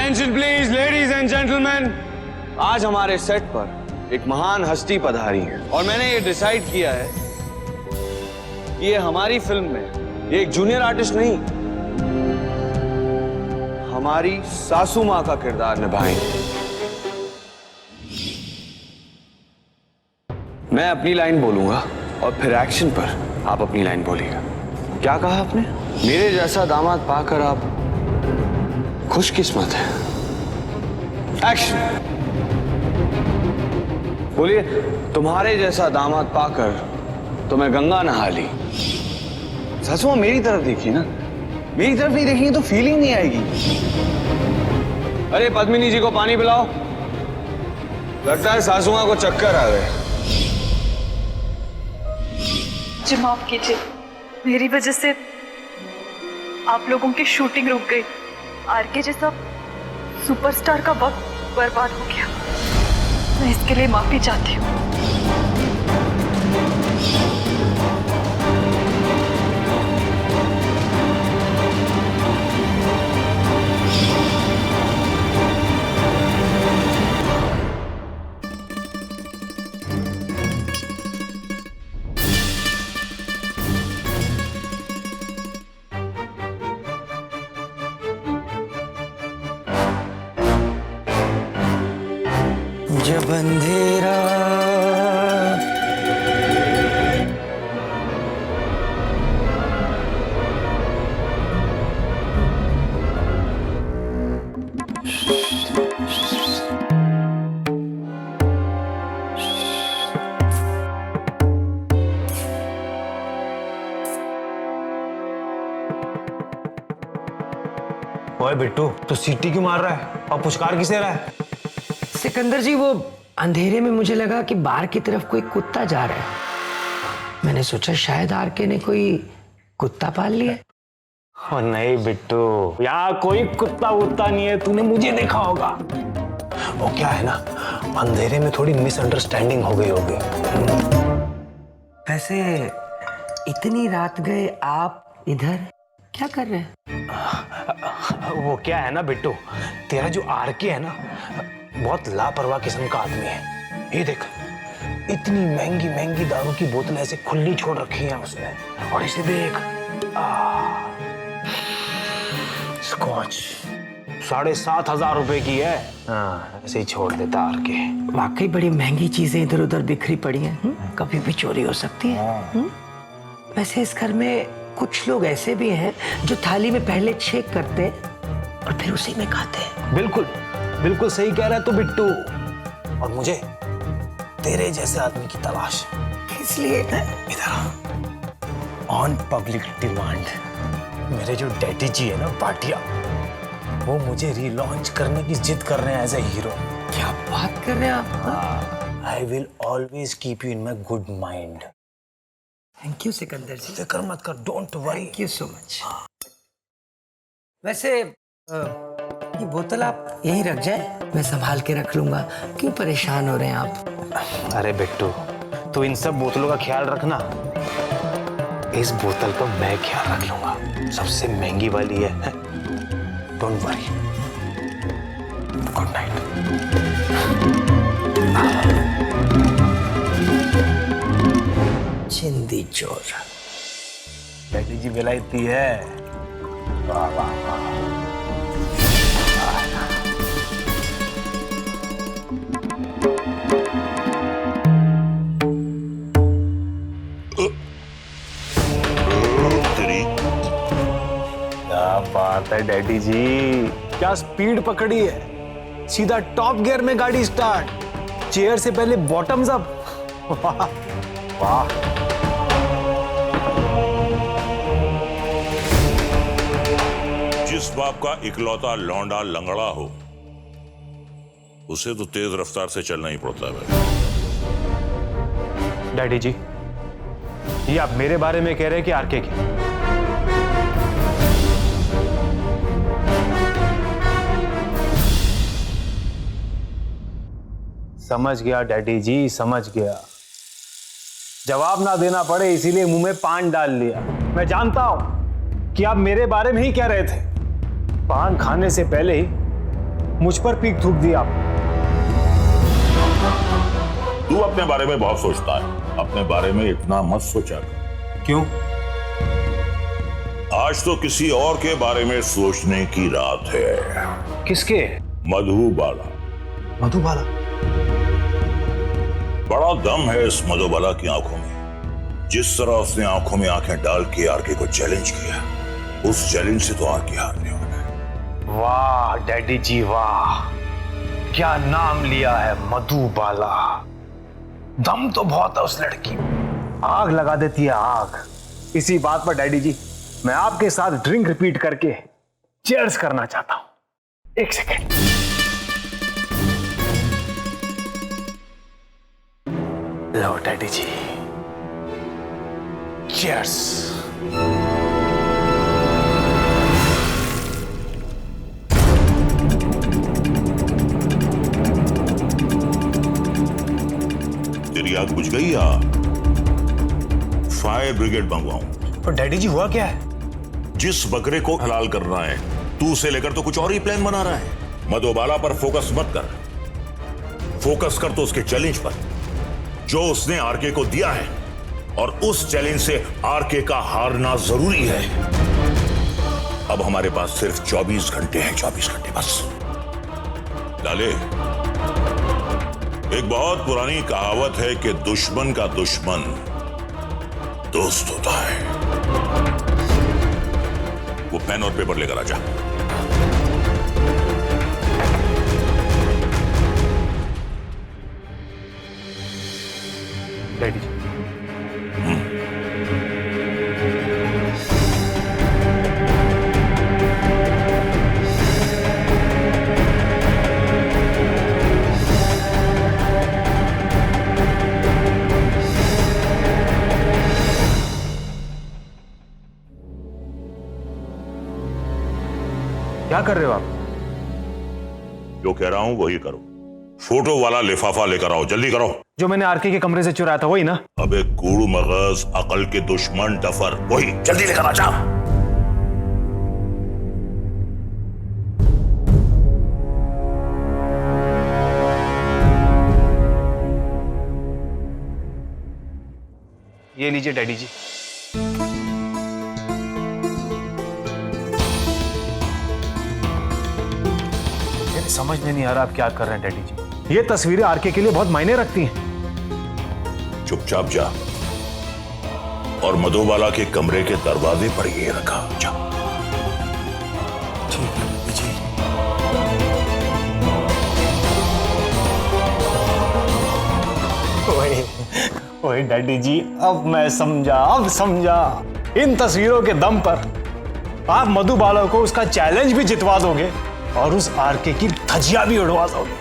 Attention please ladies and gentleman. आज हमारे set पर एक महान हस्ती पधारी है और मैंने ये डिसाइड किया है कि ये हमारी फिल्म में ये एक जूनियर आर्टिस्ट नहीं, हमारी सासू मां का किरदार निभाएंगे। मैं अपनी लाइन बोलूंगा और फिर एक्शन पर आप अपनी लाइन बोलिएगा। क्या कहा आपने? मेरे जैसा दामाद पाकर आप खुशकिस्मत है। एक्शन। बोलिए, तुम्हारे जैसा दामाद पाकर तो मैं गंगा नहा ली। सासू मां मेरी तरफ देखिए ना, मेरी तरफ नहीं देखेंगे तो फीलिंग नहीं आएगी। अरे पद्मिनी जी को पानी पिलाओ, लगता है सासू मां को चक्कर आ गए। जी माफ कीजिए, मेरी वजह से आप लोगों की शूटिंग रुक गई। आरके जैसा सुपरस्टार का वक्त बर्बाद हो गया। मैं इसके लिए माफी चाहती हूँ। जब अंधेरा ओए बिट्टू, तो सीटी क्यों मार रहा है और पुचकार किसे रहा है? सिकंदर जी, वो अंधेरे में मुझे लगा कि बाहर की तरफ कोई कुत्ता जा रहा है। मैंने सोचा शायद आरके ने कोई कुत्ता पाल लिया। ओ नहीं बिट्टू, यहाँ कोई कुत्ता वुत्ता नहीं है, तूने मुझे देखा होगा। वो क्या है ना, अंधेरे में थोड़ी मिसअंडरस्टैंडिंग हो गई होगी। वैसे इतनी रात गए आप इधर क्या कर रहे हैं? वो क्या है ना बिट्टू, तेरा जो आरके है ना, बहुत लापरवाह किस्म का आदमी है। ये देख, इतनी महंगी महंगी दारू की बोतल ऐसे खुली छोड़ रखी है उसने, और इसे देख, स्कॉच 7,500 रुपए की है। हाँ, ऐसे ही छोड़ देता आरके। वाकई बड़ी महंगी चीजें इधर उधर बिखरी पड़ी हैं। कभी भी चोरी हो सकती है। वैसे इस घर में कुछ लोग ऐसे भी हैं जो थाली में पहले चेक करते और फिर उसी में खाते हैं। बिल्कुल बिल्कुल सही कह रहा है तू बिट्टू, और मुझे तेरे जैसे आदमी की तलाश है। इसलिए इधर ऑन पब्लिक डिमांड मेरे जो डैडी जी है ना भाटिया, वो मुझे रीलॉन्च करने की जिद कर रहे हैं एज ए हीरो। क्या बात कर रहे हैं आप? I will always keep you in my good mind. Thank you Sikandar ji. फिक्र मत कर, don't worry. Thank you so much. वैसे ये बोतल आप यहीं रख जाए, मैं संभाल के रख लूंगा। क्यों परेशान हो रहे हैं आप? अरे बिट्टू, तू इन सब बोतलों का ख्याल रखना, इस बोतल का मैं ख्याल रख लूंगा। सबसे महंगी वाली है। Don't worry. Good night. चिंदी चोर। डैडी जी विलायती है। वाह वाह वाह। क्या बात है डैडी जी, क्या स्पीड पकड़ी है। सीधा टॉप गियर में गाड़ी स्टार्ट, चेयर से पहले बॉटम्स अप। वाह वाह। जिस बाप का इकलौता लौंडा लंगड़ा हो, उसे तो तेज रफ्तार से चलना ही पड़ता है। डैडी जी, ये आप मेरे बारे में कह रहे हैं कि आरके की? समझ गया डैडी जी, समझ गया। जवाब ना देना पड़े इसीलिए मुंह में पान डाल लिया। मैं जानता हूं कि आप मेरे बारे में ही कह रहे थे। पान खाने से पहले ही मुझ पर पीक थूक दी आप। तू अपने बारे में बहुत सोचता है, अपने बारे में इतना मत सोचा कर। क्यों? आज तो किसी और के बारे में सोचने की रात है। किसके? मधुबाला। मधुबाला? बड़ा दम है इस मधुबाला की आंखों में। जिस तरह उसने आंखों में आंखें डाल के आरके को चैलेंज किया, उस चैलेंज से तो आरके हारने वाला है। वाह डैडी जी वाह, क्या नाम लिया है मधुबाला। दम तो बहुत है उस लड़की में, आग लगा देती है आग। इसी बात पर डैडी जी मैं आपके साथ ड्रिंक रिपीट करके चीयर्स करना चाहता हूं। एक सेकेंड। लो डैडी जी, चीयर्स। तेरी आग बुझ गई या फायर ब्रिगेड मंगवाऊं? तो डैडी जी हुआ क्या है? जिस बकरे को हलाल करना है, तू उसे लेकर तो कुछ और ही प्लान बना रहा है। मधुबाला पर फोकस मत कर, फोकस कर तो उसके चैलेंज पर जो उसने आरके को दिया है, और उस चैलेंज से आरके का हारना जरूरी है। अब हमारे पास सिर्फ 24 घंटे हैं, 24 घंटे बस। डाले, एक बहुत पुरानी कहावत है कि दुश्मन का दुश्मन दोस्त होता है। वो पेन और पेपर लेकर आजा। डैडी जी क्या कर रहे हो आप? जो कह रहा हूं वही करो। फोटो वाला लिफाफा लेकर आओ, जल्दी करो। जो मैंने आरके के कमरे से चुराया था वही ना? अबे कूड़ मगज, अकल के दुश्मन टफर, वही जल्दी लेकर आ जा। ये लीजिए डैडी जी। समझ में नहीं आ रहा आप क्या कर रहे हैं डैडी जी। ये तस्वीरें आरके के लिए बहुत मायने रखती हैं। चुपचाप जा और मधुबाला के कमरे के दरवाजे पर ये रखा। जा। ठीक है जी। ओए डैडी जी, अब मैं समझा, अब समझा। इन तस्वीरों के दम पर आप मधुबाला को उसका चैलेंज भी जितवा दोगे और उस आरके की धज्जियां भी उड़वा दोगे।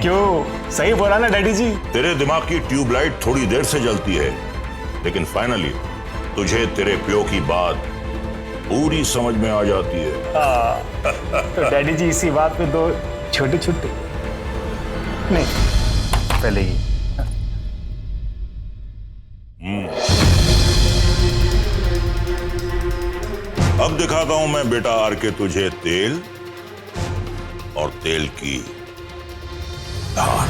क्यों, सही बोला ना डैडी जी? तेरे दिमाग की ट्यूबलाइट थोड़ी देर से जलती है, लेकिन फाइनली तुझे तेरे प्यो की बात पूरी समझ में आ जाती है। तो डैडी जी इसी बात पे दो छोटे छोटे नहीं, पहले ही। अब दिखाता हूं मैं बेटा आरके तुझे तेल और तेल की धार।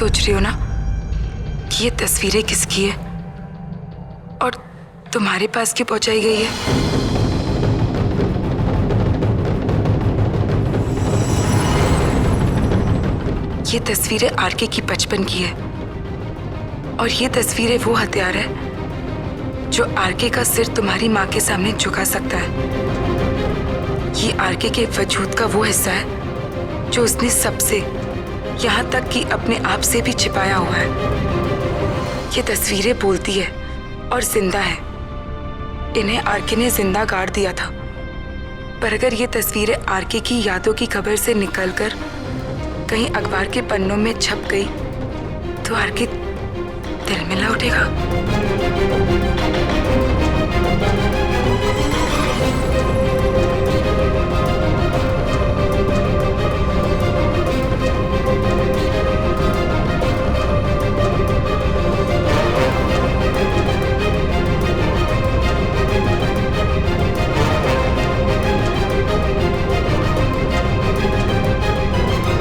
सोच रही हो ना कि ये तस्वीरें किसकी है और तुम्हारे पास क्यों पहुंचाई गई है? ये तस्वीरें आरके की बचपन की है और ये तस्वीरें वो हथियार है जो आरके का सिर तुम्हारी माँ के सामने झुका सकता है। ये आरके के वजूद का वो हिस्सा है जो उसने सबसे, यहाँ तक कि अपने आप से भी छिपाया हुआ है। ये तस्वीरें बोलती है और जिंदा है। इन्हें आरके ने जिंदा गाड़ दिया था, पर अगर ये तस्वीरें आरके की यादों की खबर से निकलकर कहीं अखबार के पन्नों में छप गई तो आरके दिल में ला उठेगा।